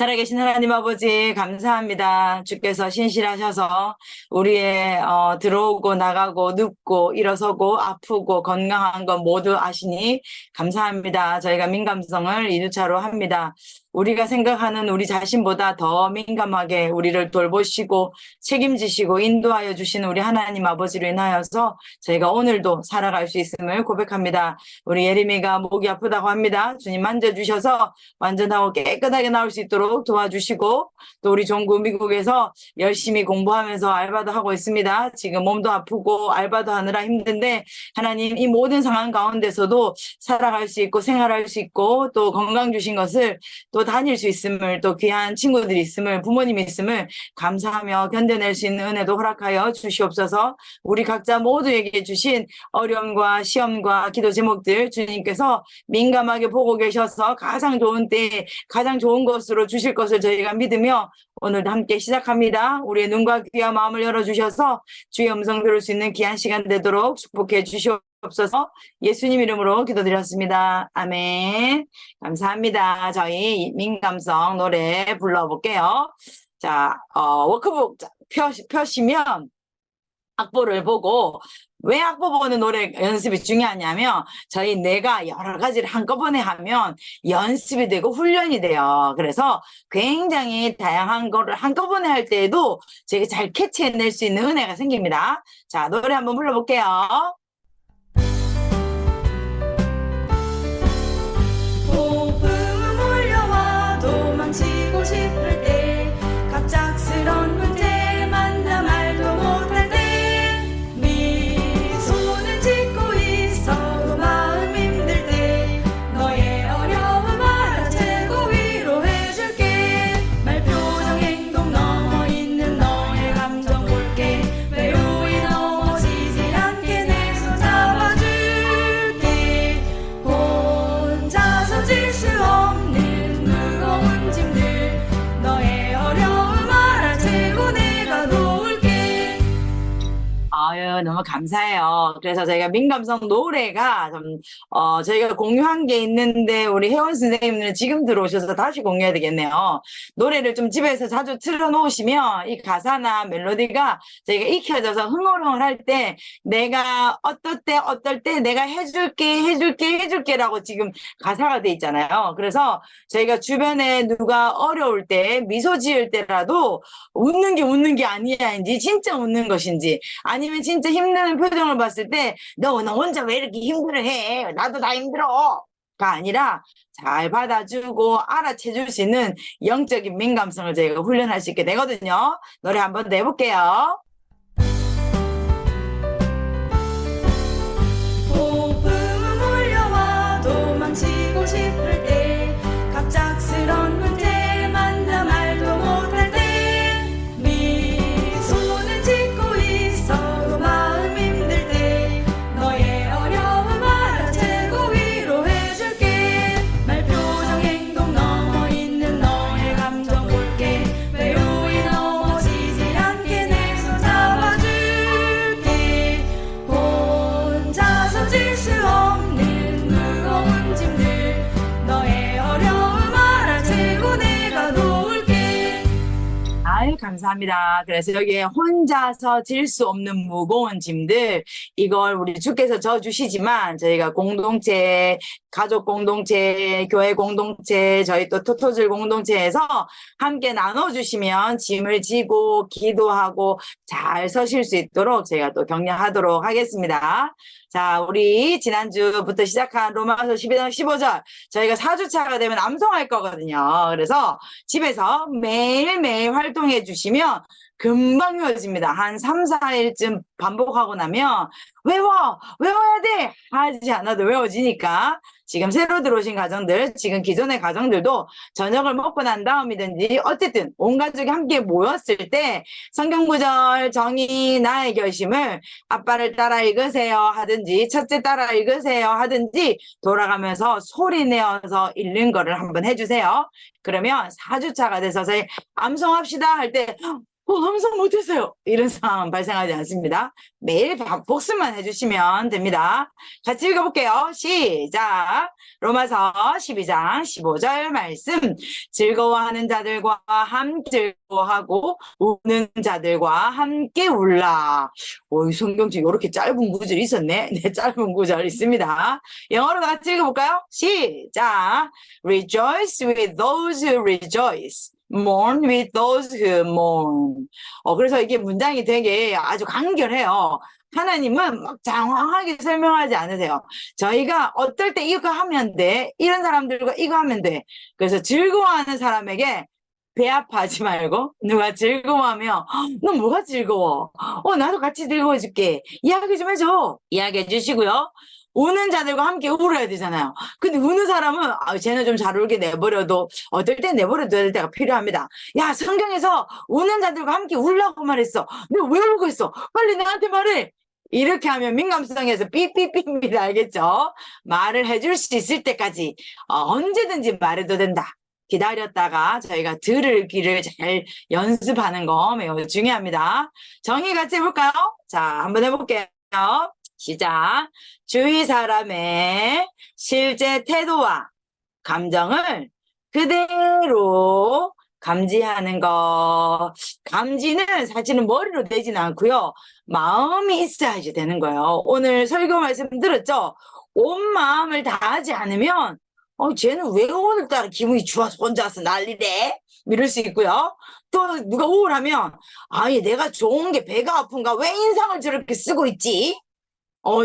살아계신 하나님 아버지 감사합니다. 주께서 신실하셔서 우리의 들어오고 나가고 눕고 일어서고 아프고 건강한 것 모두 아시니 감사합니다. 저희가 민감성을 2주차로 합니다. 우리가 생각하는 우리 자신보다 더 민감하게 우리를 돌보시고 책임지시고 인도하여 주시는 우리 하나님 아버지로 인하여서 저희가 오늘도 살아갈 수 있음을 고백합니다. 우리 예림이가 목이 아프다고 합니다. 주님 만져주셔서 완전하고 깨끗하게 나올 수 있도록 도와주시고, 또 우리 종구 미국에서 열심히 공부하면서 알바도 하고 있습니다. 지금 몸도 아프고 알바도 하느라 힘든데 하나님 이 모든 상황 가운데서도 살아갈 수 있고 생활할 수 있고 또 건강 주신 것을 또 다닐 수 있음을, 또 귀한 친구들이 있음을, 부모님이 있음을 감사하며 견뎌낼 수 있는 은혜도 허락하여 주시옵소서. 우리 각자 모두에게 주신 어려움과 시험과 기도 제목들 주님께서 민감하게 보고 계셔서 가장 좋은 때에 가장 좋은 것으로 주실 것을 저희가 믿으며 오늘도 함께 시작합니다. 우리의 눈과 귀와 마음을 열어주셔서 주의 음성 들을 수 있는 귀한 시간 되도록 축복해 주시옵소서. 예수님 이름으로 기도드렸습니다. 아멘. 감사합니다. 저희 민감성 노래 불러볼게요. 자, 워크북 펴시면 악보를 보고, 왜 악보 보는 노래 연습이 중요하냐면 저희 뇌가 여러 가지를 한꺼번에 하면 연습이 되고 훈련이 돼요. 그래서 굉장히 다양한 거를 한꺼번에 할 때에도 저희가 잘 캐치해낼 수 있는 은혜가 생깁니다. 자, 노래 한번 불러볼게요. 폭풍은 몰려와 도망치고 싶을 때, 갑작스런 문제 만나 말도 못할 때, 미소는 짓고 있어도 마음 힘들 때, 너의 어려움 알아채고 위로해줄게. 말표정 행동 넘어 있는 너의 감정 볼게. 외로이 넘어지지 않게 내 손 잡아줄게. 혼자서 질 수 없는 무거운 짐들, 너의 어려움 알아채고 내가 도울게. 아유, 너무 감사해요. 그래서 저희가 민감성 노래가 좀, 저희가 공유한 게 있는데, 우리 혜원 선생님은 지금 들어오셔서 다시 공유해야 되겠네요. 노래를 좀 집에서 자주 틀어놓으시면 이 가사나 멜로디가 저희가 익혀져서 흥얼흥얼 할 때, 내가 어떨 때 내가 해줄게라고 지금 가사가 돼 있잖아요. 그래서 저희가 주변에 누가 어려울 때, 미소 지을 때라도 웃는 게 아니야인지, 진짜 웃는 것인지, 아니면 진짜 힘든 표정을 봤을 때 너 혼자 왜 이렇게 힘들어해? 나도 다 힘들어가 아니라 잘 받아주고 알아채줄 수 있는 영적인 민감성을 저희가 훈련할 수 있게 되거든요. 노래 한번 내볼게요. 폭풍은 몰려와 도망치고 싶을 때, 갑작스런 문제 만나 말도 못할 때, 미소는 짓고 있어도 마음 힘들 때, 너의 어려움 알아채고 위로해줄게. 말표정 행동 넘어 있는 너의 감정 볼게. 외로이 넘어지지 않게 내 손 잡아줄게. 혼자서 질 수 없는 무거운 짐들, 너의 어려움 알아채고 내가 도울게. 아유, 감사합니다. 그래서 여기에 혼자서 질 수 없는 무거운 짐들, 이걸 우리 주께서 져주시지만 저희가 공동체, 가족 공동체, 교회 공동체, 저희 또 토토즐 공동체에서 함께 나눠주시면 짐을 지고 기도하고 잘 서실 수 있도록 제가 또 격려하도록 하겠습니다. 자, 우리 지난주부터 시작한 로마서 12장 15절, 저희가 4주차가 되면 암송할 거거든요. 그래서 집에서 매일매일 활동해 주시면 금방 외워집니다. 한 3, 4일쯤 반복하고 나면 외워야 돼! 하지 않아도 외워지니까 지금 새로 들어오신 가정들, 지금 기존의 가정들도 저녁을 먹고 난 다음이든지 어쨌든 온 가족이 함께 모였을 때 성경 구절 정의 나의 결심을 아빠를 따라 읽으세요 하든지 첫째 따라 읽으세요 하든지 돌아가면서 소리 내어서 읽는 거를 한번 해주세요. 그러면 4주차가 돼서 저희 암송합시다 할 때 함성 못했어요. 이런 상황 발생하지 않습니다. 매일 복습만 해주시면 됩니다. 같이 읽어볼게요. 시작. 로마서 12장 15절 말씀. 즐거워하는 자들과 함께 즐거워하고 우는 자들과 함께 울라. 이 성경책 이렇게 짧은 구절이 있었네. 네, 짧은 구절 있습니다. 영어로 같이 읽어볼까요? 시작. Rejoice with those who rejoice. Mourn with those who mourn. 그래서 이게 문장이 되게 아주 간결해요. 하나님은 막 장황하게 설명하지 않으세요. 저희가 어떨 때 이거 하면 돼. 이런 사람들과 이거 하면 돼. 그래서 즐거워하는 사람에게 배 아파하지 말고 누가 즐거워하면 너 뭐가 즐거워? 나도 같이 즐거워해줄게. 이야기 좀 해줘. 이야기해 주시고요. 우는 자들과 함께 울어야 되잖아요. 근데 우는 사람은 쟤는 좀 잘 울게 내버려도 어떨 때 내버려둬야 될 때가 필요합니다. 야, 성경에서 우는 자들과 함께 울라고 말했어. 너 왜 울고 있어? 빨리 나한테 말해. 이렇게 하면 민감성에서 삐삐삐입니다. 알겠죠? 말을 해줄 수 있을 때까지 언제든지 말해도 된다. 기다렸다가 저희가 들을 귀를 잘 연습하는 거 매우 중요합니다. 정의 같이 해볼까요? 자, 한번 해볼게요. 시작. 주위 사람의 실제 태도와 감정을 그대로 감지하는 것. 감지는 사실은 머리로 되지는 않고요. 마음이 있어야지 되는 거예요. 오늘 설교 말씀 들었죠? 온 마음을 다하지 않으면 쟤는 왜 오늘따라 기분이 좋아서 혼자 와서 난리래? 이럴 수 있고요. 또 누가 우울하면 내가 좋은 게 배가 아픈가? 왜 인상을 저렇게 쓰고 있지?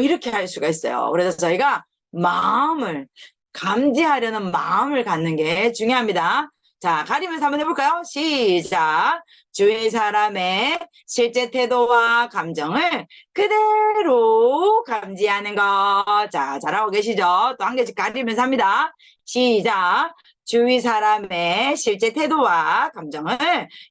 이렇게 할 수가 있어요. 그래서 저희가 마음을 감지하려는 마음을 갖는 게 중요합니다. 자, 가리면서 한번 해볼까요? 시작. 주위 사람의 실제 태도와 감정을 그대로 감지하는 것. 자, 잘하고 계시죠? 또 한 개씩 가리면서 합니다. 시작. 주위 사람의 실제 태도와 감정을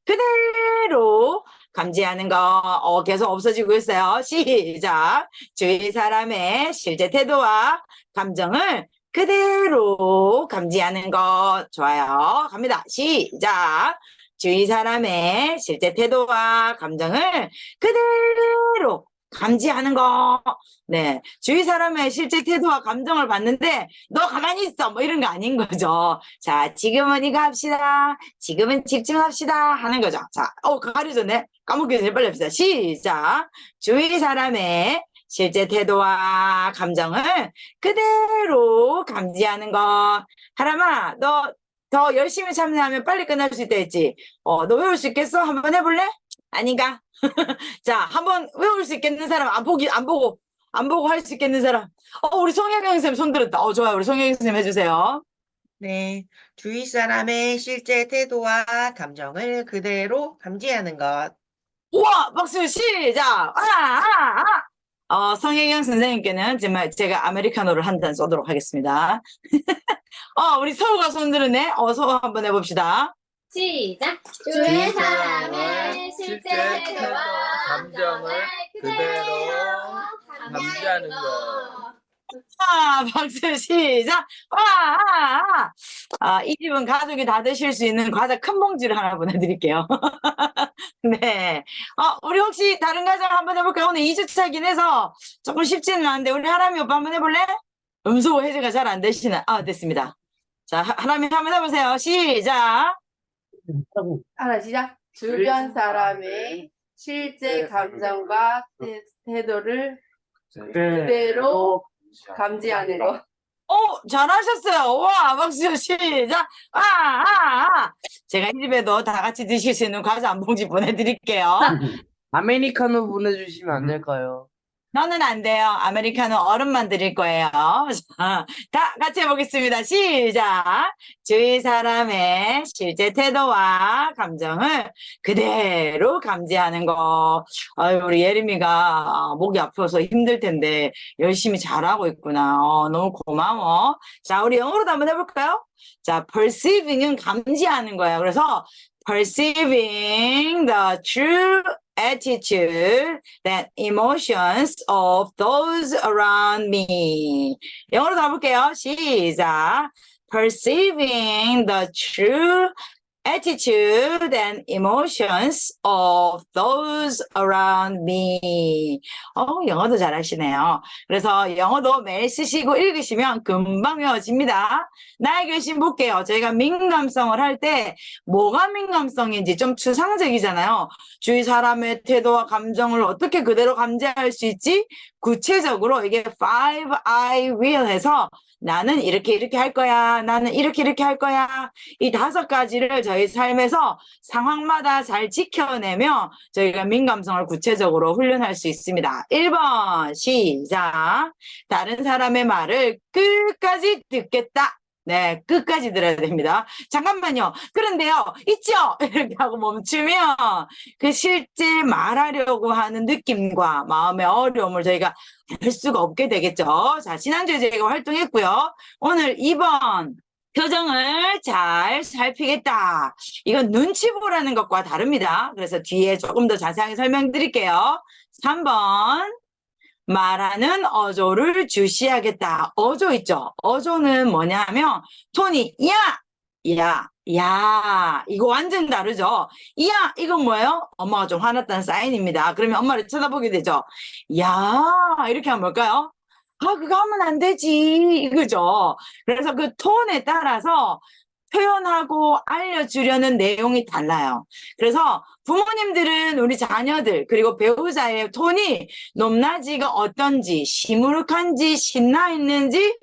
그대로 감지하는 거. 계속 없어지고 있어요. 시작. 주위 사람의 실제 태도와 감정을 그대로 감지하는 것. 좋아요. 갑니다. 시작. 주위 사람의 실제 태도와 감정을 그대로 감지하는 거. 네. 주위 사람의 실제 태도와 감정을 봤는데, 너 가만히 있어. 뭐 이런 거 아닌 거죠. 자, 지금은 이거 합시다. 지금은 집중합시다. 하는 거죠. 자, 가려졌네. 까먹기 전에 빨리 합시다. 시작. 주위 사람의 실제 태도와 감정을 그대로 감지하는 것. 하람아, 너 더 열심히 참여하면 빨리 끝날 수 있다 했지? 너 외울 수 있겠어? 한번 해볼래? 아닌가? 자, 한번 외울 수 있겠는 사람, 안 보고 할 수 있겠는 사람. 우리 송혜경 선생님 손 들었다. 좋아요. 우리 송혜경 선생님 해주세요. 네, 주위 사람의 실제 태도와 감정을 그대로 감지하는 것. 우와! 박수 시작! 성혜경 선생님께는 정말 제가 아메리카노를 한 잔 쏘도록 하겠습니다. 우리 서우가 손 들었네. 서우 한번 해봅시다. 시작! 주위 주위 사람의 사람의 실제 실제 태도와 태도와 감정을 감정을 그대로 그대로 감지하는 감지하는 것. 것. 박수 시작! 이 집은 가족이 다 드실 수 있는 과자 큰 봉지를 하나 보내드릴게요. 네. 우리 혹시 다른 가정 한번 해볼까요? 오늘 2주차긴 해서 조금 쉽지는 않은데, 우리 하람이 오빠 한번 해볼래? 음소 해제가 잘 안 되시나? 됐습니다. 자, 하람이 한번 해보세요. 시작! 시작. 주변 사람의 실제 감정과 태도를 그대로 감지하는 것. 잘하셨어요. 와, 박수 시작! 제가 이 집에도 다 같이 드실 수 있는 과자 한 봉지 보내드릴게요. 아메리카노 보내주시면 안 될까요? 너는 안 돼요. 아메리카노 얼음만 드릴 거예요. 자, 다 같이 해보겠습니다. 시작. 주위 사람의 실제 태도와 감정을 그대로 감지하는 거. 우리 예림이가 목이 아파서 힘들 텐데 열심히 잘하고 있구나. 너무 고마워. 자, 우리 영어로도 한번 해볼까요? 자, perceiving은 감지하는 거예요. 그래서 perceiving the true attitude and emotions of those around me. 영어로 가볼게요. 시작. Perceiving the true attitude and emotions of those around me. 영어도 잘하시네요. 그래서 영어도 매일 쓰시고 읽으시면 금방 외워집니다. 나의 결심 볼게요. 저희가 민감성을 할 때 뭐가 민감성인지 좀 추상적이잖아요. 주위 사람의 태도와 감정을 어떻게 그대로 감지할 수 있지? 구체적으로 이게 5 I will 해서 나는 이렇게 할 거야. 나는 이렇게 할 거야. 이 5가지를 저희 삶에서 상황마다 잘 지켜내며 저희가 민감성을 구체적으로 훈련할 수 있습니다. 1번 시작. 다른 사람의 말을 끝까지 듣겠다. 네, 끝까지 들어야 됩니다. 잠깐만요. 그런데요, 있죠? 이렇게 하고 멈추면 그 실제 말하려고 하는 느낌과 마음의 어려움을 저희가 알 수가 없게 되겠죠. 자, 지난주에 저희가 활동했고요. 오늘 2번. 표정을 잘 살피겠다. 이건 눈치 보라는 것과 다릅니다. 그래서 뒤에 조금 더 자세하게 설명드릴게요. 3번. 말하는 어조를 주시하겠다. 어조 있죠? 어조는 뭐냐면 톤이 야 이거 완전 다르죠? 야 이건 뭐예요? 엄마가 좀 화났다는 사인입니다. 그러면 엄마를 쳐다보게 되죠? 야 이렇게 하면 뭘까요? 그거 하면 안 되지 이거죠. 그래서 그 톤에 따라서 표현하고 알려주려는 내용이 달라요. 그래서 부모님들은 우리 자녀들 그리고 배우자의 톤이 높낮이가 어떤지, 시무룩한지, 신나 있는지,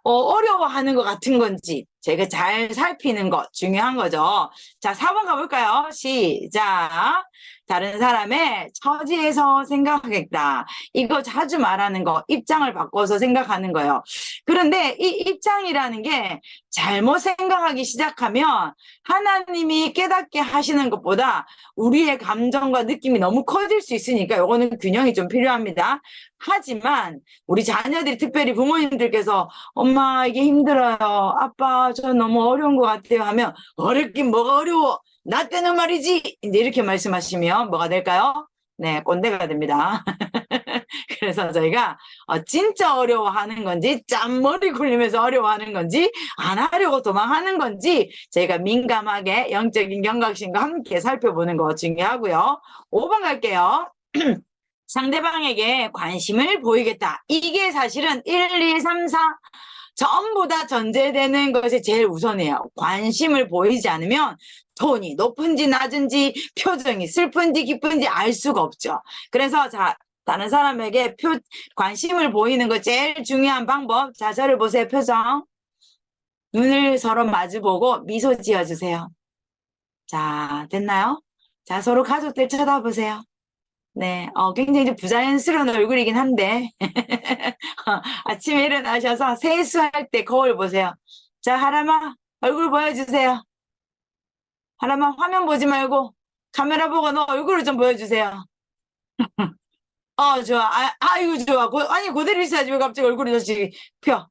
어려워하는 것 같은 건지 제가 잘 살피는 것 중요한 거죠. 자, 4번 가볼까요? 시작. 다른 사람의 처지에서 생각하겠다. 이거 자주 말하는 거, 입장을 바꿔서 생각하는 거예요. 그런데 이 입장이라는 게 잘못 생각하기 시작하면 하나님이 깨닫게 하시는 것보다 우리의 감정과 느낌이 너무 커질 수 있으니까 이거는 균형이 좀 필요합니다. 하지만 우리 자녀들이 특별히 부모님들께서 엄마 이게 힘들어요. 아빠 저 너무 어려운 것 같아요 하면 어렵긴 뭐가 어려워. 나 때는 말이지. 이제 이렇게 말씀하시면 뭐가 될까요? 네, 꼰대가 됩니다. 그래서 저희가 진짜 어려워하는 건지 짠머리 굴리면서 어려워하는 건지 안 하려고 도망하는 건지 저희가 민감하게 영적인 경각심과 함께 살펴보는 거 중요하고요. 5번 갈게요. 상대방에게 관심을 보이겠다. 이게 사실은 1, 2, 3, 4 전부 다 전제되는 것이 제일 우선이에요. 관심을 보이지 않으면 톤이 높은지 낮은지 표정이 슬픈지 기쁜지 알 수가 없죠. 그래서 자, 다른 사람에게 관심을 보이는 거 제일 중요한 방법. 자, 저를 보세요. 표정. 눈을 서로 마주보고 미소 지어주세요. 자, 됐나요? 자, 서로 가족들 쳐다보세요. 네, 굉장히 좀 부자연스러운 얼굴이긴 한데 아침에 일어나셔서 세수할 때 거울 보세요. 자, 하람아 얼굴 보여주세요. 하람아 화면 보지 말고 카메라 보고 너 얼굴을 좀 보여주세요. 좋아. 아이고 좋아. 아니 그대로 있어야지 왜 갑자기 얼굴을 저렇게 펴.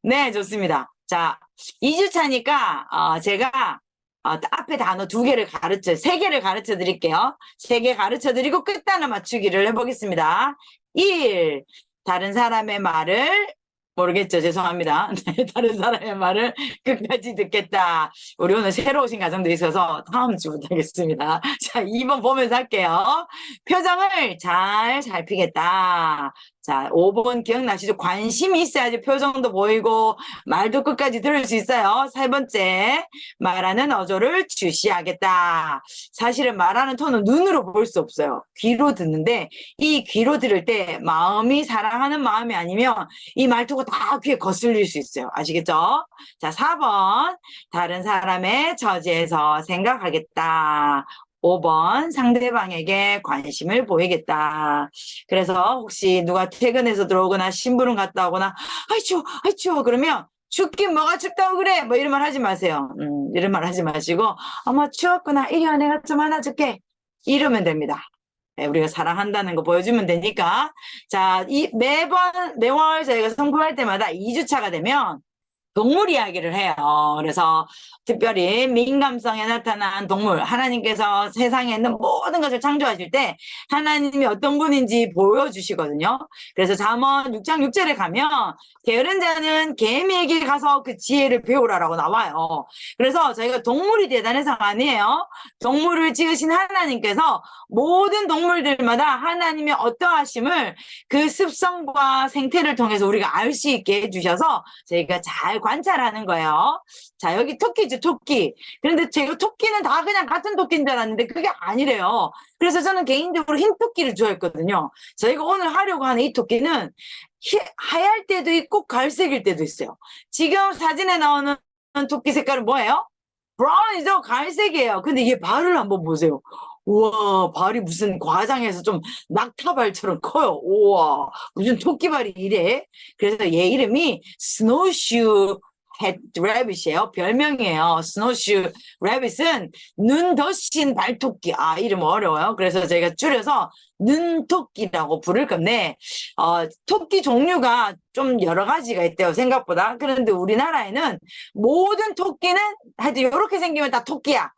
네, 좋습니다. 자, 2주차니까 제가 앞에 단어 2개를 3개를 가르쳐 드릴게요. 3개 가르쳐 드리고 끝단어 맞추기를 해보겠습니다. 1. 다른 사람의 말을 모르겠죠. 죄송합니다. 네, 다른 사람의 말을 끝까지 듣겠다. 우리 오늘 새로 오신 가정도 있어서 다음 주부터 하겠습니다. 자, 2번 보면서 할게요. 표정을 잘 살피겠다. 자, 5번 기억나시죠? 관심이 있어야지 표정도 보이고 말도 끝까지 들을 수 있어요. 3번째, 말하는 어조를 주시하겠다. 사실은 말하는 톤은 눈으로 볼 수 없어요. 귀로 듣는데 이 귀로 들을 때 마음이 사랑하는 마음이 아니면 이 말투가 다 귀에 거슬릴 수 있어요. 아시겠죠? 자, 4번, 다른 사람의 처지에서 생각하겠다. 5번 상대방에게 관심을 보이겠다. 그래서 혹시 누가 퇴근해서 들어오거나 심부름 갔다 오거나 아이 추워 그러면 춥긴 뭐가 춥다고 그래 뭐 이런 말 하지 마세요. 이런 말 하지 마시고 어머 추웠구나 이리 와 내가 좀 안아줄게 이러면 됩니다. 네, 우리가 사랑한다는 거 보여주면 되니까. 자, 매월 저희가 성공할 때마다 2주차가 되면 동물 이야기를 해요. 그래서 특별히 민감성에 나타난 동물, 하나님께서 세상에 있는 모든 것을 창조하실 때 하나님이 어떤 분인지 보여주시거든요. 그래서 잠언 6장 6절에 가면 게으른 자는 개미에게 가서 그 지혜를 배우라라고 나와요. 그래서 저희가 동물이 대단해서가 아니에요. 동물을 지으신 하나님께서 모든 동물들마다 하나님의 어떠하심을 그 습성과 생태를 통해서 우리가 알 수 있게 해주셔서 저희가 잘 관찰하는 거예요. 자, 여기 토끼죠, 토끼. 그런데 제가 토끼는 다 그냥 같은 토끼인 줄 알았는데 그게 아니래요. 그래서 저는 개인적으로 흰 토끼를 좋아했거든요. 저희가 오늘 하려고 하는 이 토끼는 하얄 때도 있고 갈색일 때도 있어요. 지금 사진에 나오는 토끼 색깔은 뭐예요? 브라운이죠? 갈색이에요. 근데 얘 발을 한번 보세요. 우와, 발이 무슨 과장해서 좀 낙타발처럼 커요. 우와, 무슨 토끼발이 이래? 그래서 얘 이름이 스노우슈 래빗이에요. 별명이에요. 스노우슈 래빗은 눈 덧신 발토끼. 아, 이름 어려워요. 그래서 저희가 줄여서 눈토끼라고 부를 건데, 토끼 종류가 좀 여러 가지가 있대요, 생각보다. 그런데 우리나라에는 모든 토끼는 하여튼 이렇게 생기면 다 토끼야.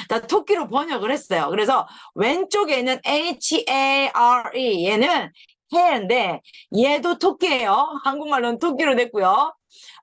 다 토끼로 번역을 했어요. 그래서 왼쪽에는 H-A-R-E, 얘는 hare인데 얘도 토끼예요. 한국말로는 토끼로 됐고요.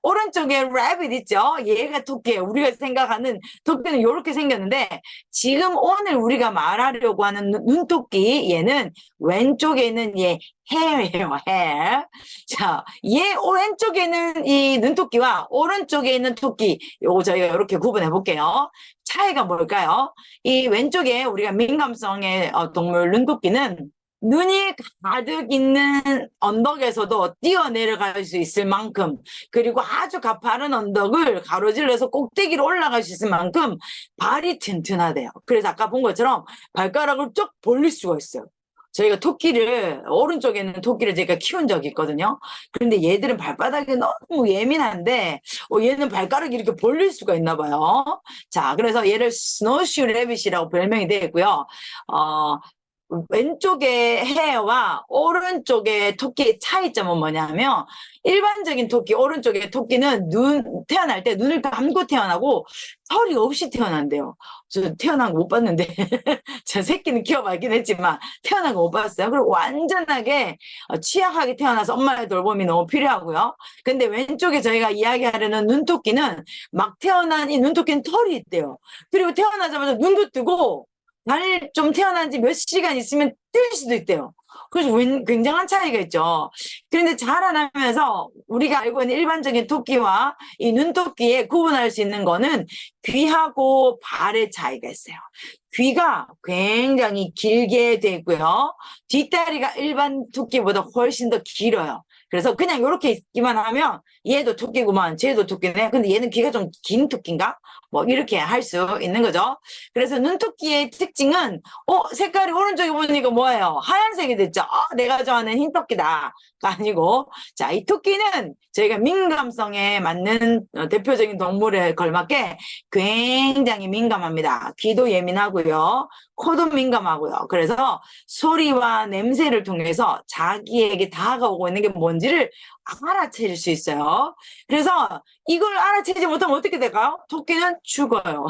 오른쪽에 rabbit 있죠? 얘가 토끼예요. 우리가 생각하는 토끼는 이렇게 생겼는데 지금 오늘 우리가 말하려고 하는 눈토끼 얘는 왼쪽에 있는 얘 hare예요. hare. 자, 얘 왼쪽에 있는 이 눈토끼와 오른쪽에 있는 토끼 요거 저희가 이렇게 구분해 볼게요. 차이가 뭘까요? 이 왼쪽에 우리가 민감성의 동물 눈토끼는 눈이 가득 있는 언덕에서도 뛰어내려갈 수 있을 만큼 그리고 아주 가파른 언덕을 가로질러서 꼭대기로 올라갈 수 있을 만큼 발이 튼튼하대요. 그래서 아까 본 것처럼 발가락을 쭉 벌릴 수가 있어요. 저희가 토끼를 오른쪽에 있는 토끼를 제가 키운 적이 있거든요. 그런데 얘들은 발바닥이 너무 예민한데 얘는 발가락이 이렇게 벌릴 수가 있나 봐요. 자, 그래서 얘를 스노우슈 래빗이라고 별명이 되어 있고요. 왼쪽의 해와 오른쪽의 토끼의 차이점은 뭐냐면 일반적인 토끼, 오른쪽의 토끼는 태어날 때 눈을 감고 태어나고 털이 없이 태어난대요. 저 태어난 거 못 봤는데 저 새끼는 키워봤긴 했지만 태어난 거 못 봤어요. 그리고 완전하게 취약하게 태어나서 엄마의 돌봄이 너무 필요하고요. 근데 왼쪽에 저희가 이야기하려는 눈토끼는 막 태어난 이 눈토끼는 털이 있대요. 그리고 태어나자마자 눈도 뜨고 날 좀 태어난 지 몇 시간 있으면 뜰 수도 있대요. 그래서 굉장한 차이가 있죠. 그런데 자라나면서 우리가 알고 있는 일반적인 토끼와 이 눈토끼에 구분할 수 있는 거는 귀하고 발의 차이가 있어요. 귀가 굉장히 길게 되고요. 뒷다리가 일반 토끼보다 훨씬 더 길어요. 그래서 그냥 이렇게 있기만 하면 얘도 토끼구만, 쟤도 토끼네. 근데 얘는 귀가 좀 긴 토끼인가? 뭐 이렇게 할 수 있는 거죠. 그래서 눈토끼의 특징은 색깔이 오른쪽에 보니까 뭐예요? 하얀색이 됐죠. 내가 좋아하는 흰 토끼다가 아니고 자, 이 토끼는 저희가 민감성에 맞는 대표적인 동물에 걸맞게 굉장히 민감합니다. 귀도 예민하고요. 코도 민감하고요. 그래서 소리와 냄새를 통해서 자기에게 다가오고 있는 게 뭔지를 알아챌 수 있어요. 그래서 이걸 알아채지 못하면 어떻게 될까요? 토끼는 죽어요.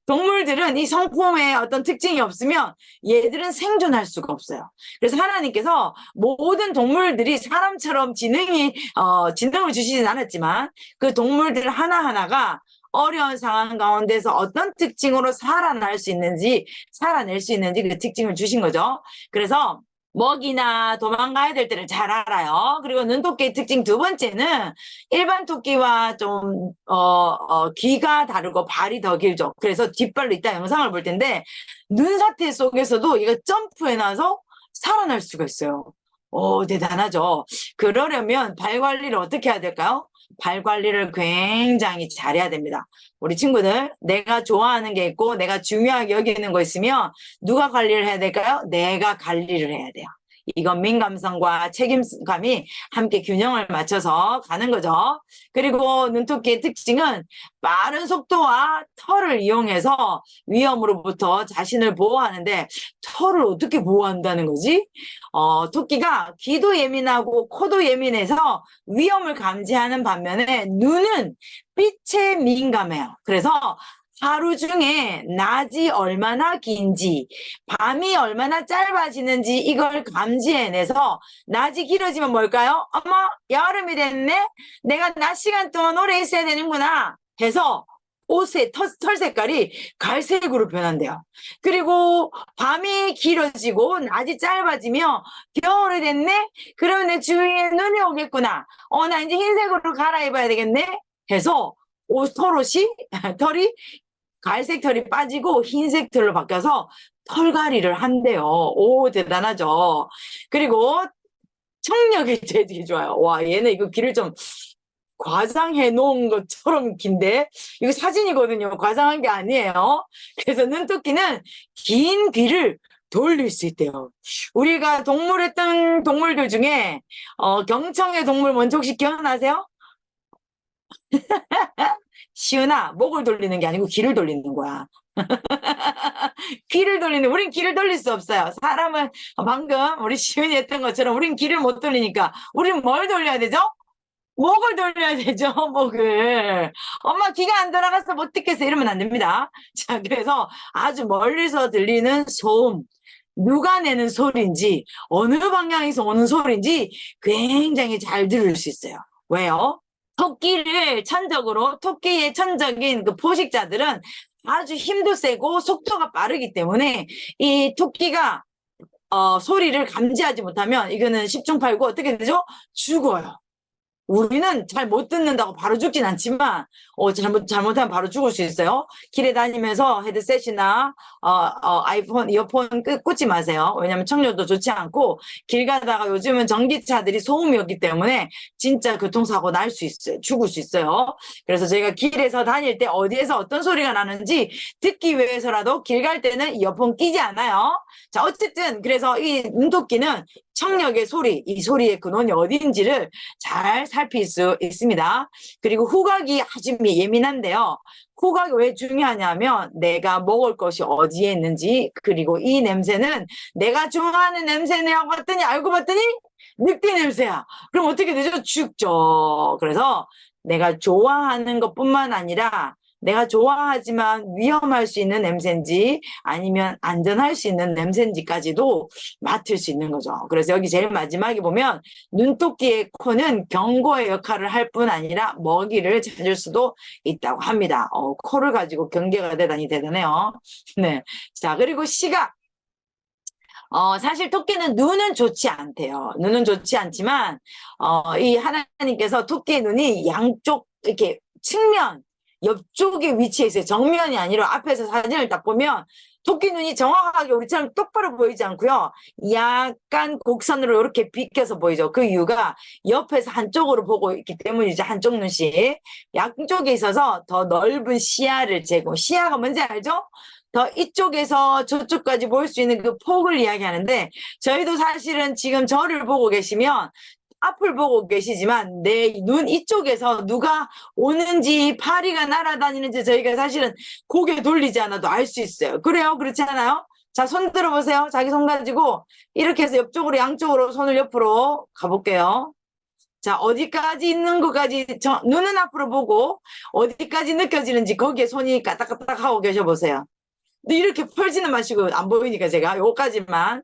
동물들은 이 성품에 어떤 특징이 없으면 얘들은 생존할 수가 없어요. 그래서 하나님께서 모든 동물들이 사람처럼 지능을 주시진 않았지만 그 동물들 하나하나가 어려운 상황 가운데서 어떤 특징으로 살아낼 수 있는지 그 특징을 주신 거죠. 그래서 먹이나 도망가야 될 때를 잘 알아요. 그리고 눈토끼의 특징 두 번째는 일반 토끼와 좀 귀가 다르고 발이 더 길죠. 그래서 뒷발로 이따 영상을 볼 텐데 눈사태 속에서도 이거 점프해놔서 살아날 수가 있어요. 대단하죠. 그러려면 발 관리를 어떻게 해야 될까요? 발 관리를 굉장히 잘해야 됩니다. 우리 친구들, 내가 좋아하는 게 있고 내가 중요하게 여기는 거 있으면 누가 관리를 해야 될까요? 내가 관리를 해야 돼요. 이건 민감성과 책임감이 함께 균형을 맞춰서 가는 거죠. 그리고 눈토끼의 특징은 빠른 속도와 털을 이용해서 위험으로부터 자신을 보호하는데 털을 어떻게 보호한다는 거지? 토끼가 귀도 예민하고 코도 예민해서 위험을 감지하는 반면에 눈은 빛에 민감해요. 그래서 하루 중에 낮이 얼마나 긴지, 밤이 얼마나 짧아지는지 이걸 감지해내서 낮이 길어지면 뭘까요? 어머, 여름이 됐네? 내가 낮 시간 동안 오래 있어야 되는구나 해서 옷의 털 색깔이 갈색으로 변한대요. 그리고 밤이 길어지고 낮이 짧아지면 겨울이 됐네? 그러면 내 주위에 눈이 오겠구나. 나 이제 흰색으로 갈아입어야 되겠네? 해서 털이 갈색 털이 빠지고 흰색 털로 바뀌어서 털갈이를 한대요. 오, 대단하죠. 그리고 청력이 되게 좋아요. 와, 얘는 이거 귀를 좀 과장해 놓은 것처럼 긴데 이거 사진이거든요. 과장한 게 아니에요. 그래서 눈토끼는 긴 귀를 돌릴 수 있대요. 우리가 동물했던 동물들 중에 경청의 동물 뭔지 혹시 기억나세요? 시은아, 목을 돌리는 게 아니고 귀를 돌리는 거야. 우린 귀를 돌릴 수 없어요. 사람은 방금 우리 시은이 했던 것처럼 우린 귀를 못 돌리니까 우린 뭘 돌려야 되죠? 목을 돌려야 되죠, 목을. 엄마 귀가 안 돌아갔어, 못 듣겠어. 이러면 안 됩니다. 자, 그래서 아주 멀리서 들리는 소음, 누가 내는 소리인지, 어느 방향에서 오는 소리인지 굉장히 잘 들을 수 있어요. 왜요? 토끼의 천적인 그 포식자들은 아주 힘도 세고 속도가 빠르기 때문에 이 토끼가 소리를 감지하지 못하면 이거는 십중팔구 어떻게 되죠? 죽어요. 우리는 잘 못 듣는다고 바로 죽진 않지만 잘못하면 바로 죽을 수 있어요. 길에 다니면서 헤드셋이나 아이폰, 이어폰 꽂지 마세요. 왜냐하면 청력도 좋지 않고 길 가다가 요즘은 전기차들이 소음이 없기 때문에 진짜 교통사고 날 수 있어요. 죽을 수 있어요. 그래서 저희가 길에서 다닐 때 어디에서 어떤 소리가 나는지 듣기 위해서라도 길 갈 때는 이어폰 끼지 않아요. 자, 어쨌든 그래서 이 눈토끼는 청력의 소리, 이 소리의 근원이 어디인지를 잘 살필 수 있습니다. 그리고 후각이 아주 예민한데요. 후각이 왜 중요하냐면 내가 먹을 것이 어디에 있는지, 그리고 이 냄새는 내가 좋아하는 냄새냐고 봤더니 알고 봤더니 늑대 냄새야. 그럼 어떻게 되죠? 죽죠. 그래서 내가 좋아하는 것뿐만 아니라 내가 좋아하지만 위험할 수 있는 냄새인지 아니면 안전할 수 있는 냄새인지까지도 맡을 수 있는 거죠. 그래서 여기 제일 마지막에 보면 눈토끼의 코는 경고의 역할을 할 뿐 아니라 먹이를 찾을 수도 있다고 합니다. 코를 가지고 경계가 대단해요. 네. 자, 그리고 시각. 사실 토끼는 눈은 좋지 않대요. 눈은 좋지 않지만, 이 하나님께서 토끼의 눈이 양쪽, 이렇게 측면, 옆쪽에 위치해 있어요. 정면이 아니라 앞에서 사진을 딱 보면 토끼 눈이 정확하게 우리처럼 똑바로 보이지 않고요. 약간 곡선으로 이렇게 비껴서 보이죠. 그 이유가 옆에서 한쪽으로 보고 있기 때문이죠. 한쪽 눈씩. 양쪽에 있어서 더 넓은 시야를 시야가 뭔지 알죠? 더 이쪽에서 저쪽까지 볼 수 있는 그 폭을 이야기하는데 저희도 사실은 지금 저를 보고 계시면 앞을 보고 계시지만 내 눈 이쪽에서 누가 오는지 파리가 날아다니는지 저희가 사실은 고개 돌리지 않아도 알 수 있어요. 그래요? 그렇지 않아요? 자, 손 들어보세요. 자기 손 가지고 이렇게 해서 옆쪽으로 양쪽으로 손을 옆으로 가볼게요. 자, 어디까지 있는 것까지 눈은 앞으로 보고 어디까지 느껴지는지 거기에 손이 까딱까딱 하고 계셔보세요. 근데 이렇게 펼지는 마시고 안 보이니까 제가 요까지만.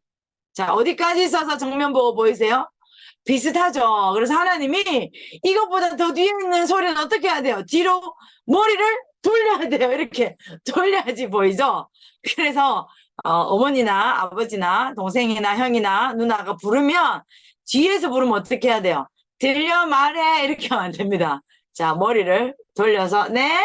자, 어디까지 있어서 정면 보고 보이세요? 비슷하죠. 그래서 하나님이 이것보다 더 뒤에 있는 소리는 어떻게 해야 돼요? 뒤로 머리를 돌려야 돼요. 이렇게 돌려야지 보이죠? 그래서 어머니나 아버지나 동생이나 형이나 누나가 부르면 뒤에서 부르면 어떻게 해야 돼요? 들려 말해 이렇게 하면 안 됩니다. 자, 머리를 돌려서 네?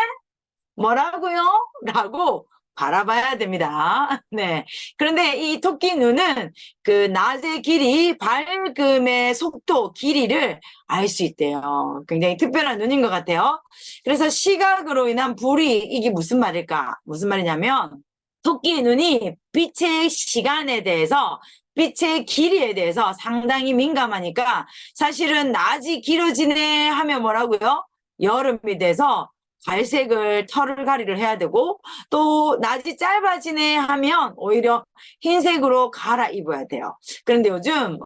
뭐라고요? 라고 바라봐야 됩니다. 네. 그런데 이 토끼 눈은 그 낮의 길이, 밝음의 속도, 길이를 알 수 있대요. 굉장히 특별한 눈인 것 같아요. 그래서 시각으로 인한 불이, 이게 무슨 말일까? 무슨 말이냐면, 토끼의 눈이 빛의 시간에 대해서 빛의 길이에 대해서 상당히 민감하니까 사실은 낮이 길어지네 하면 뭐라고요? 여름이 돼서 갈색을 털을 가리를 해야 되고 또 낮이 짧아지네 하면 오히려 흰색으로 갈아입어야 돼요. 그런데 요즘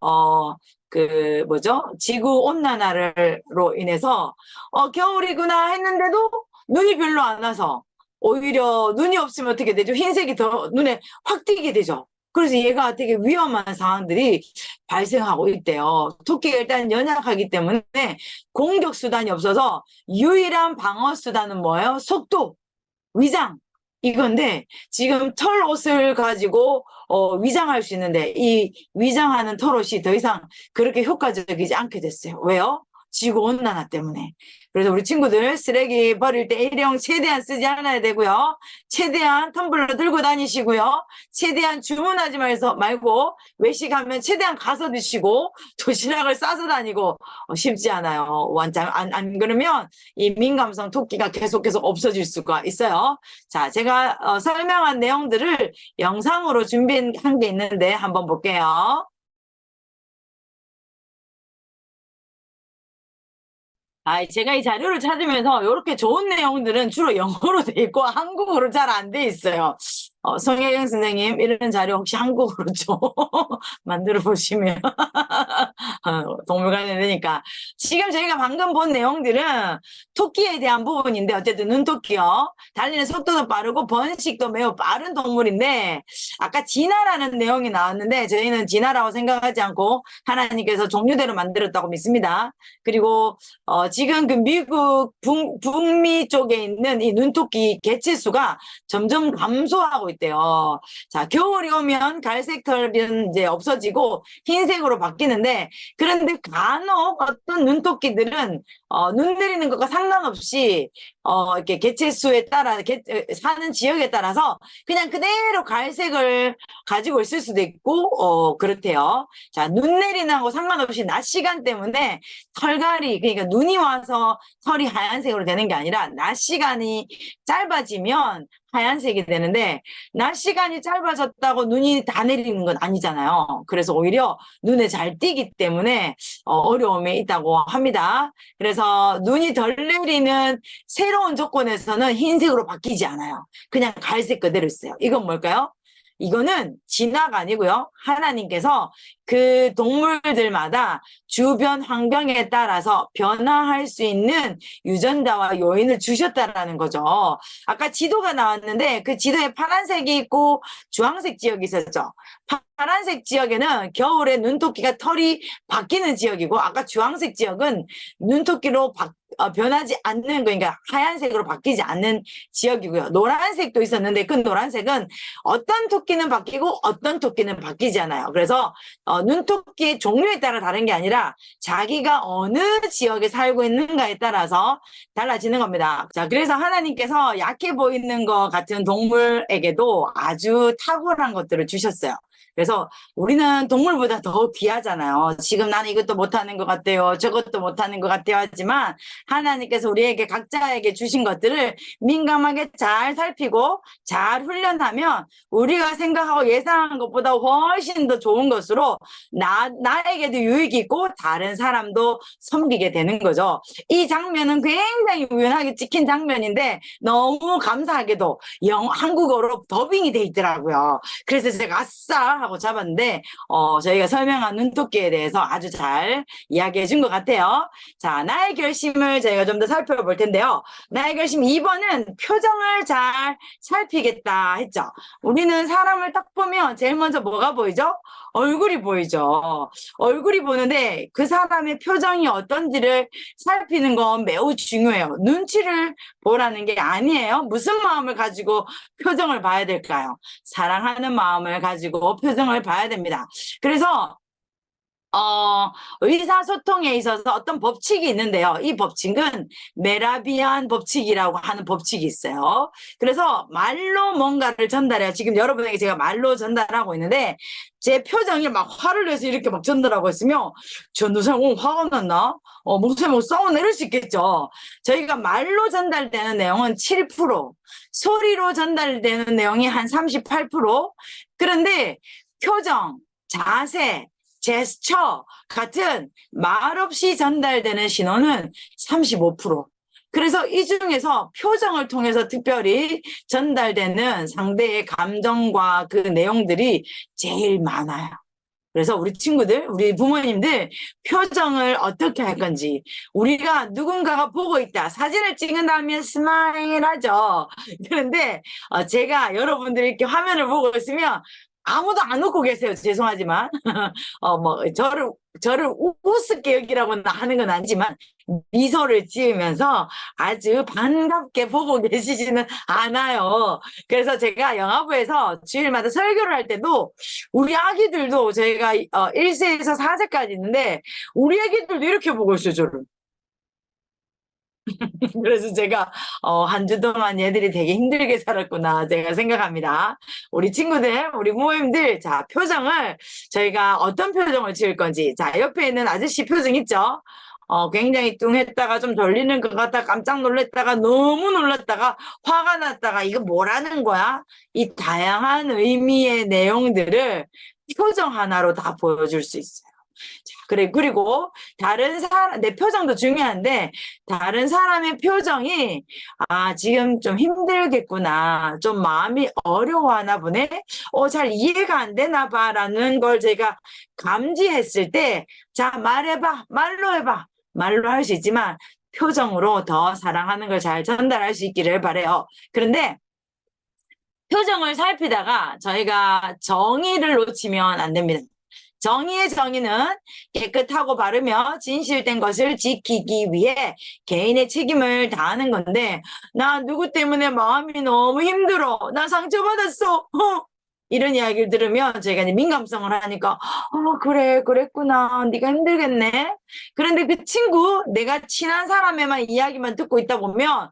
그 뭐죠? 지구 온난화로 인해서 겨울이구나 했는데도 눈이 별로 안 와서 오히려 눈이 없으면 어떻게 되죠? 흰색이 더 눈에 확 띄게 되죠. 그래서 얘가 되게 위험한 상황들이 발생하고 있대요. 토끼가 일단 연약하기 때문에 공격 수단이 없어서 유일한 방어 수단은 뭐예요? 속도, 위장. 이건데 지금 털 옷을 가지고 위장할 수 있는데 이 위장하는 털 옷이 더 이상 그렇게 효과적이지 않게 됐어요. 왜요? 지구 온난화 때문에. 그래서 우리 친구들 쓰레기 버릴 때 일회용 최대한 쓰지 않아야 되고요. 최대한 텀블러 들고 다니시고요. 최대한 주문하지 말고 외식하면 최대한 가서 드시고 도시락을 싸서 다니고 쉽지 않아요. 완전 안 그러면 이 민감성 토끼가 계속 없어질 수가 있어요. 자, 제가 설명한 내용들을 영상으로 준비한 게 있는데 한번 볼게요. 제가 이 자료를 찾으면서 이렇게 좋은 내용들은 주로 영어로 돼 있고 한국어로 잘 안 돼 있어요. 송혜경 선생님, 이런 자료 혹시 한국어로 좀 만들어 보시면 동물관에 되니까. 지금 저희가 방금 본 내용들은 토끼에 대한 부분인데 어쨌든 눈토끼요. 달리는 속도도 빠르고 번식도 매우 빠른 동물인데 아까 진화라는 내용이 나왔는데 저희는 진화라고 생각하지 않고 하나님께서 종류대로 만들었다고 믿습니다. 그리고 지금 그 미국 북미 쪽에 있는 이 눈토끼 개체수가 점점 감소하고 있대요. 자, 겨울이 오면 갈색 털은 이제 없어지고 흰색으로 바뀌는데 그런데 간혹 어떤 눈토끼들은 눈 내리는 것과 상관없이 이렇게 개체수에 따라 사는 지역에 따라서 그냥 그대로 갈색을 가지고 있을 수도 있고 그렇대요. 자, 눈 내리는 하고 상관없이 낮 시간 때문에 털갈이 그러니까 눈이 와서 털이 하얀색으로 되는 게 아니라 낮 시간이 짧아지면 하얀색이 되는데 낮 시간이 짧아졌다고 눈이 다 내리는 건 아니잖아요. 그래서 오히려 눈에 잘 띄기 때문에 어려움이 있다고 합니다. 그래서 눈이 덜 내리는 새로운 조건에서는 흰색으로 바뀌지 않아요. 그냥 갈색 그대로 있어요. 이건 뭘까요? 이거는 진화가 아니고요. 하나님께서 그 동물들마다 주변 환경에 따라서 변화할 수 있는 유전자와 요인을 주셨다라는 거죠. 아까 지도가 나왔는데 그 지도에 파란색이 있고 주황색 지역이 있었죠. 파란색 지역에는 겨울에 눈토끼가 털이 바뀌는 지역이고 아까 주황색 지역은 눈토끼로 변하지 않는 그러니까 하얀색으로 바뀌지 않는 지역이고요. 노란색도 있었는데 그 노란색은 어떤 토끼는 바뀌고 어떤 토끼는 바뀌지 않아요. 그래서 눈토끼의 종류에 따라 다른 게 아니라 자기가 어느 지역에 살고 있는가에 따라서 달라지는 겁니다. 자, 그래서 하나님께서 약해 보이는 것 같은 동물에게도 아주 탁월한 것들을 주셨어요. 그래서 우리는 동물보다 더 귀하잖아요. 지금 나는 이것도 못하는 것 같아요. 저것도 못하는 것 같아요. 하지만 하나님께서 우리에게 각자에게 주신 것들을 민감하게 잘 살피고 잘 훈련하면 우리가 생각하고 예상한 것보다 훨씬 더 좋은 것으로 나에게도 유익이 있고 다른 사람도 섬기게 되는 거죠. 이 장면은 굉장히 우연하게 찍힌 장면인데 너무 감사하게도 한국어로 더빙이 돼 있더라고요. 그래서 제가 아싸 하고 잡았는데 저희가 설명한 눈토끼에 대해서 아주 잘 이야기해 준 것 같아요. 자, 나의 결심을 저희가 좀 더 살펴볼 텐데요. 나의 결심 2번은 표정을 잘 살피겠다 했죠. 우리는 사람을 딱 보면 제일 먼저 뭐가 보이죠? 얼굴이 보이죠. 얼굴이 보는데 그 사람의 표정이 어떤지를 살피는 건 매우 중요해요. 눈치를 보라는 게 아니에요. 무슨 마음을 가지고 표정을 봐야 될까요? 사랑하는 마음을 가지고 표정을 봐야 됩니다. 그래서 의사소통에 있어서 어떤 법칙이 있는데요. 이 법칙은 메라비안 법칙이라고 하는 법칙이 있어요. 그래서 말로 뭔가를 전달해요. 지금 여러분에게 제가 말로 전달하고 있는데 제 표정이 막 화를 내서 이렇게 막 전달하고 있으면 전도사님 오늘 화가 났나? 목사님 뭐 싸우나 이럴 수 있겠죠. 저희가 말로 전달되는 내용은 7%, 소리로 전달되는 내용이 한 38%. 그런데 표정, 자세, 제스처 같은 말없이 전달되는 신호는 35%. 그래서 이 중에서 표정을 통해서 특별히 전달되는 상대의 감정과 그 내용들이 제일 많아요. 그래서 우리 친구들, 우리 부모님들 표정을 어떻게 할 건지 우리가 누군가가 보고 있다. 사진을 찍은 다음에 스마일 하죠. 그런데 제가 여러분들이 이렇게 화면을 보고 있으면 아무도 안 웃고 계세요. 죄송하지만. 저를 우습게 여기라고 하는 건 아니지만, 미소를 지으면서 아주 반갑게 보고 계시지는 않아요. 그래서 제가 영화부에서 주일마다 설교를 할 때도, 우리 아기들도 저희가 1세에서 4세까지 있는데, 우리 아기들도 이렇게 보고 있어요, 저를. 그래서 제가 한 주 동안 얘들이 되게 힘들게 살았구나 제가 생각합니다. 우리 친구들, 우리 부모님들, 자, 표정을 저희가 어떤 표정을 지을 건지, 자, 옆에 있는 아저씨 표정 있죠? 굉장히 뚱했다가 좀 졸리는 것 같다가 깜짝 놀랐다가 너무 놀랐다가 화가 났다가 이거 뭐라는 거야? 이 다양한 의미의 내용들을 표정 하나로 다 보여줄 수 있어요. 자, 그리고 다른 사람, 내 표정도 중요한데 다른 사람의 표정이 지금 좀 힘들겠구나, 좀 마음이 어려워하나 보네, 잘 이해가 안 되나 봐라는 걸 제가 감지했을 때, 자, 말해봐, 말로 해봐. 말로 할 수 있지만 표정으로 더 사랑하는 걸 잘 전달할 수 있기를 바라요. 그런데 표정을 살피다가 저희가 정의를 놓치면 안 됩니다. 정의의 정의는 깨끗하고 바르며 진실된 것을 지키기 위해 개인의 책임을 다하는 건데, 나 누구 때문에 마음이 너무 힘들어, 나 상처받았어, 이런 이야기를 들으면 저희가 이제 민감성을 하니까 그래, 그랬구나, 네가 힘들겠네. 그런데 그 친구, 내가 친한 사람의만 이야기만 듣고 있다 보면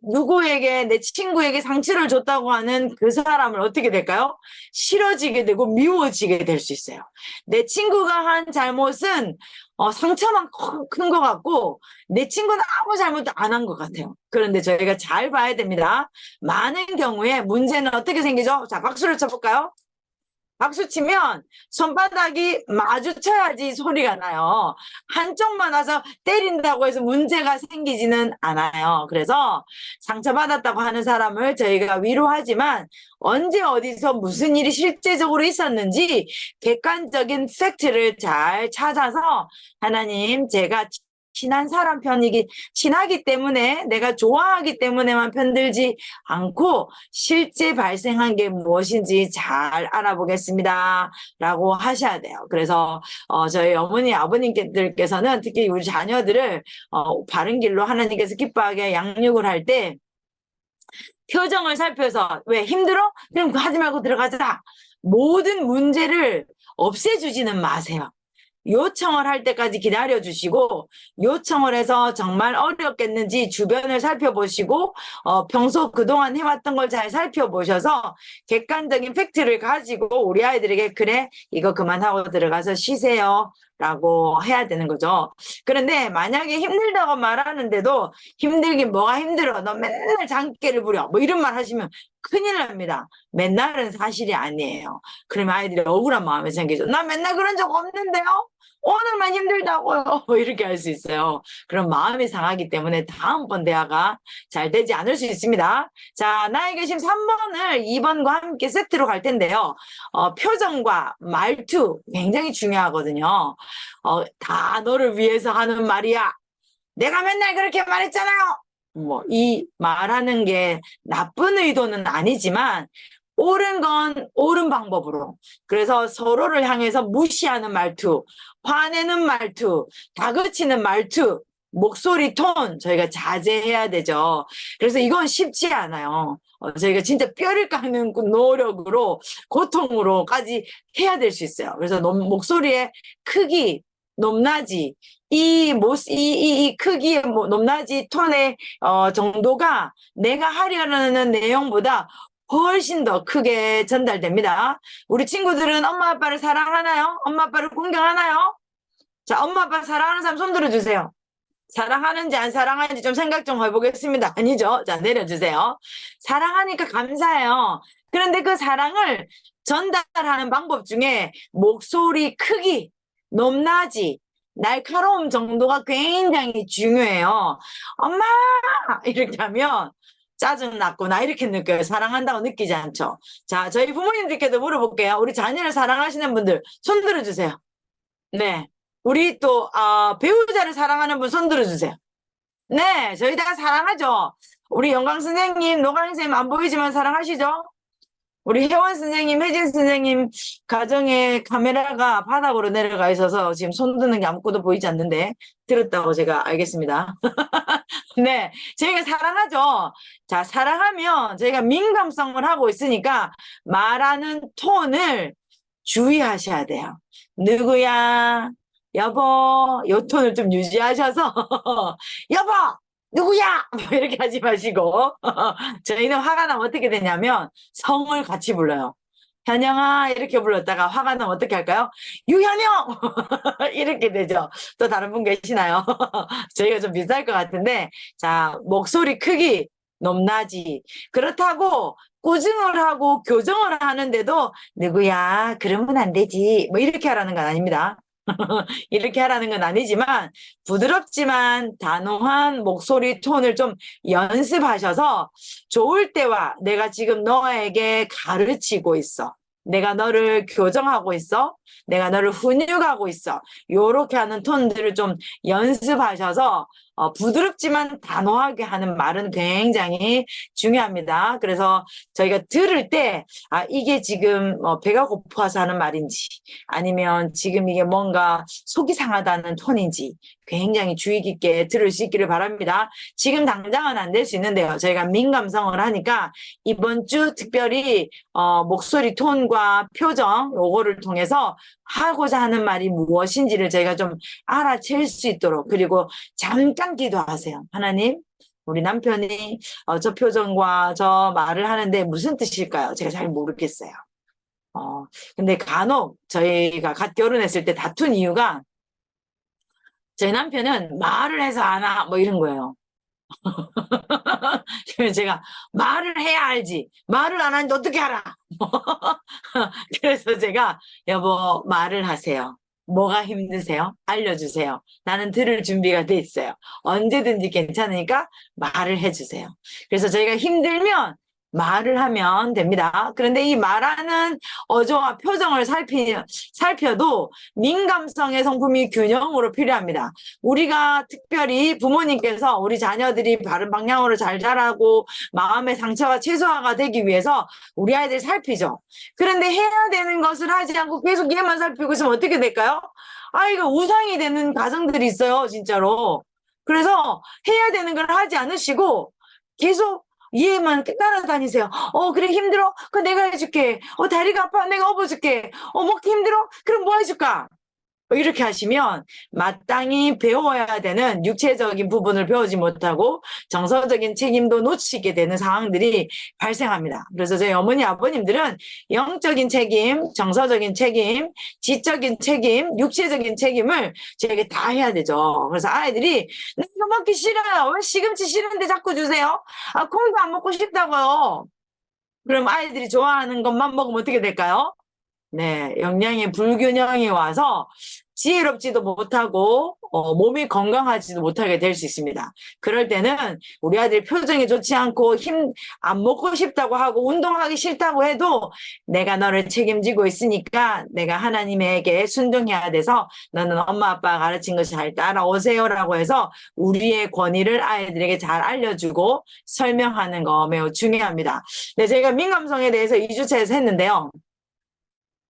누구에게, 내 친구에게 상처를 줬다고 하는 그 사람을 어떻게 될까요? 싫어지게 되고 미워지게 될 수 있어요. 내 친구가 한 잘못은 상처만 큰 것 같고 내 친구는 아무 잘못도 안 한 것 같아요. 그런데 저희가 잘 봐야 됩니다. 많은 경우에 문제는 어떻게 생기죠? 자, 박수를 쳐볼까요? 박수 치면 손바닥이 마주쳐야지 소리가 나요. 한쪽만 와서 때린다고 해서 문제가 생기지는 않아요. 그래서 상처받았다고 하는 사람을 저희가 위로하지만 언제 어디서 무슨 일이 실제적으로 있었는지 객관적인 팩트를 잘 찾아서, 하나님, 제가 친한 사람 친하기 때문에, 내가 좋아하기 때문에만 편들지 않고 실제 발생한 게 무엇인지 잘 알아보겠습니다 라고 하셔야 돼요. 그래서 저희 어머니 아버님들께서는 특히 우리 자녀들을 바른 길로 하나님께서 기뻐하게 양육을 할 때 표정을 살펴서, 왜 힘들어? 그럼 하지 말고 들어가자. 모든 문제를 없애주지는 마세요. 요청을 할 때까지 기다려주시고, 요청을 해서 정말 어렵겠는지 주변을 살펴보시고 평소 그동안 해왔던 걸 잘 살펴보셔서 객관적인 팩트를 가지고 우리 아이들에게, 그래, 이거 그만하고 들어가서 쉬세요 라고 해야 되는 거죠. 그런데 만약에 힘들다고 말하는데도 힘들긴 뭐가 힘들어, 너 맨날 장기를 부려, 뭐 이런 말 하시면 큰일 납니다. 맨날은 사실이 아니에요. 그러면 아이들이 억울한 마음이 생기죠. 나 맨날 그런 적 없는데요? 오늘만 힘들다고요. 이렇게 할 수 있어요. 그럼 마음이 상하기 때문에 다음번 대화가 잘 되지 않을 수 있습니다. 자, 나의 결심 3번을 2번과 함께 세트로 갈 텐데요. 표정과 말투 굉장히 중요하거든요. 다 너를 위해서 하는 말이야. 내가 맨날 그렇게 말했잖아요. 이 말하는 게 나쁜 의도는 아니지만 옳은 건 옳은 방법으로, 그래서 서로를 향해서 무시하는 말투, 화내는 말투, 다그치는 말투, 목소리 톤 저희가 자제해야 되죠. 그래서 이건 쉽지 않아요. 저희가 진짜 뼈를 깎는 그 노력으로, 고통으로까지 해야 될 수 있어요. 그래서 목소리의 크기, 높낮이, 이 크기의 높낮이 톤의 정도가 내가 하려는 내용보다 훨씬 더 크게 전달됩니다. 우리 친구들은 엄마 아빠를 사랑하나요? 엄마 아빠를 공경하나요? 자, 엄마 아빠 사랑하는 사람 손 들어주세요. 사랑하는지 안 사랑하는지 좀 생각 좀 해보겠습니다. 아니죠? 자, 내려주세요. 사랑하니까 감사해요. 그런데 그 사랑을 전달하는 방법 중에 목소리 크기, 높낮이, 날카로움 정도가 굉장히 중요해요. 엄마! 이렇게 하면 짜증났구나 이렇게 느껴요. 사랑한다고 느끼지 않죠. 자, 저희 부모님들께도 물어볼게요. 우리 자녀를 사랑하시는 분들 손 들어주세요. 네. 우리 또 배우자를 사랑하는 분 손 들어주세요. 네, 저희 다 사랑하죠. 우리 영광 선생님, 노강 선생님 안 보이지만 사랑하시죠? 우리 혜원 선생님, 혜진 선생님 가정에 카메라가 바닥으로 내려가 있어서 지금 손 드는 게 아무것도 보이지 않는데 들었다고 제가 알겠습니다. 네, 저희가 사랑하죠. 자, 사랑하면 저희가 민감성을 하고 있으니까 말하는 톤을 주의하셔야 돼요. 누구야? 여보, 요 톤을 좀 유지하셔서 여보! 누구야? 이렇게 하지 마시고 저희는 화가 나면 어떻게 되냐면 성을 같이 불러요. 현영아 이렇게 불렀다가 화가 나면 어떻게 할까요? 유현영! 이렇게 되죠. 또 다른 분 계시나요? 저희가 좀 비슷할 것 같은데 자, 목소리 크기, 높낮이 그렇다고 꾸중을 하고 교정을 하는데도 누구야? 그러면 안 되지. 뭐 이렇게 하라는 건 아닙니다. 이렇게 하라는 건 아니지만 부드럽지만 단호한 목소리 톤을 좀 연습하셔서 좋을 때와 내가 지금 너에게 가르치고 있어. 내가 너를 교정하고 있어. 내가 너를 훈육하고 있어. 요렇게 하는 톤들을 좀 연습하셔서 부드럽지만 단호하게 하는 말은 굉장히 중요합니다. 그래서 저희가 들을 때 이게 지금 배가 고파서 하는 말인지 아니면 지금 이게 뭔가 속이 상하다는 톤인지 굉장히 주의 깊게 들을 수 있기를 바랍니다. 지금 당장은 안 될 수 있는데요. 저희가 민감성을 하니까 이번 주 특별히 목소리 톤과 표정 요거를 통해서 하고자 하는 말이 무엇인지를 저희가 좀 알아챌 수 있도록 그리고 잠깐 기도하세요. 하나님 우리 남편이 저 표정과 저 말을 하는데 무슨 뜻일까요? 제가 잘 모르겠어요. 근데 간혹 저희가 갓 결혼했을 때 다툰 이유가 제 남편은 말을 해서 안 와, 뭐 이런 거예요. 그래서 제가 말을 해야 알지. 말을 안 하는데 어떻게 알아? 그래서 제가 여보 말을 하세요. 뭐가 힘드세요? 알려주세요. 나는 들을 준비가 돼 있어요. 언제든지 괜찮으니까 말을 해주세요. 그래서 저희가 힘들면 말을 하면 됩니다. 그런데 이 말하는 어조와 표정을 살펴도 민감성의 성품이 균형으로 필요합니다. 우리가 특별히 부모님께서 우리 자녀들이 바른 방향으로 잘 자라고 마음의 상처가 최소화가 되기 위해서 우리 아이들 살피죠. 그런데 해야 되는 것을 하지 않고 계속 얘만 살피고 있으면 어떻게 될까요? 아이가 우상이 되는 가정들이 있어요, 진짜로. 그래서 해야 되는 걸 하지 않으시고 계속 얘만 따라다니세요. 그래 힘들어? 그럼 내가 해줄게. 다리가 아파? 내가 업어줄게. 먹기 힘들어? 그럼 뭐 해줄까? 이렇게 하시면 마땅히 배워야 되는 육체적인 부분을 배우지 못하고 정서적인 책임도 놓치게 되는 상황들이 발생합니다. 그래서 저희 어머니 아버님들은 영적인 책임, 정서적인 책임, 지적인 책임, 육체적인 책임을 저에게 다 해야 되죠. 그래서 아이들이 나 이거 먹기 싫어요. 왜 시금치 싫은데 자꾸 주세요? 콩도 안 먹고 싶다고요. 그럼 아이들이 좋아하는 것만 먹으면 어떻게 될까요? 네, 영양의 불균형이 와서 지혜롭지도 못하고 몸이 건강하지도 못하게 될 수 있습니다. 그럴 때는 우리 아들 표정이 좋지 않고 힘 안 먹고 싶다고 하고 운동하기 싫다고 해도 내가 너를 책임지고 있으니까 내가 하나님에게 순종해야 돼서 너는 엄마 아빠가 가르친 것이 잘 따라오세요라고 해서 우리의 권위를 아이들에게 잘 알려주고 설명하는 거 매우 중요합니다. 네, 저희가 민감성에 대해서 2주차에서 했는데요.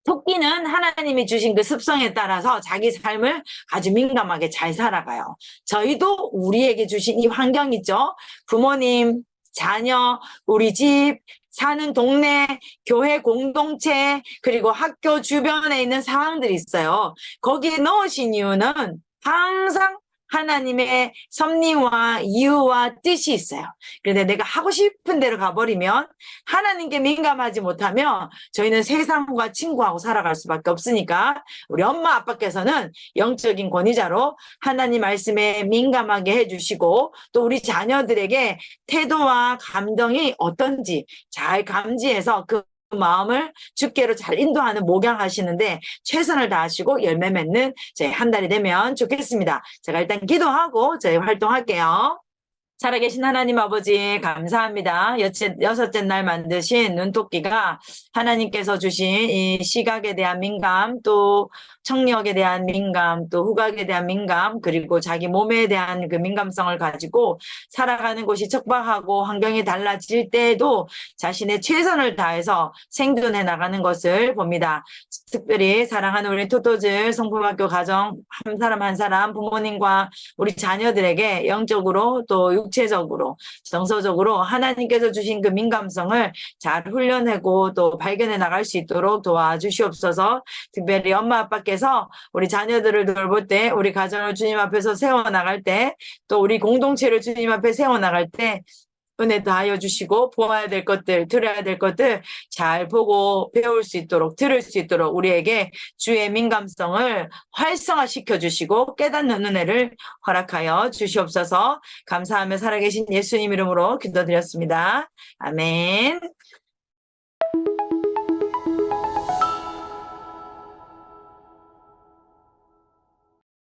토끼는 하나님이 주신 그 습성에 따라서 자기 삶을 아주 민감하게 잘 살아가요. 저희도 우리에게 주신 이 환경 있죠? 부모님, 자녀, 우리 집, 사는 동네, 교회 공동체, 그리고 학교 주변에 있는 상황들이 있어요. 거기에 넣으신 이유는 항상 하나님의 섭리와 이유와 뜻이 있어요. 그런데 내가 하고 싶은 대로 가버리면 하나님께 민감하지 못하면 저희는 세상과 친구하고 살아갈 수밖에 없으니까 우리 엄마 아빠께서는 영적인 권위자로 하나님 말씀에 민감하게 해주시고 또 우리 자녀들에게 태도와 감정이 어떤지 잘 감지해서 그 마음을 주께로 잘 인도하는 목양하시는데 최선을 다하시고 열매 맺는 저희 한 달이 되면 좋겠습니다. 제가 일단 기도하고 저희 활동할게요. 살아계신 하나님 아버지 감사합니다. 여섯째 날 만드신 눈토끼가 하나님께서 주신 이 시각에 대한 민감, 또 청력에 대한 민감, 또 후각에 대한 민감, 그리고 자기 몸에 대한 그 민감성을 가지고 살아가는 곳이 척박하고 환경이 달라질 때에도 자신의 최선을 다해서 생존해 나가는 것을 봅니다. 특별히 사랑하는 우리 토토즈 성품학교 가정 한 사람 한 사람 부모님과 우리 자녀들에게 영적으로 또 육체적으로 정서적으로 하나님께서 주신 그 민감성을 잘 훈련하고 또 발견해 나갈 수 있도록 도와주시옵소서. 특별히 엄마 아빠께서 우리 자녀들을 돌볼 때 우리 가정을 주님 앞에서 세워나갈 때 또 우리 공동체를 주님 앞에 세워나갈 때 은혜 다하여 주시고 보아야 될 것들, 들어야 될 것들 잘 보고 배울 수 있도록 들을 수 있도록 우리에게 주의 민감성을 활성화시켜 주시고 깨닫는 은혜를 허락하여 주시옵소서. 감사하며 살아계신 예수님 이름으로 기도드렸습니다. 아멘.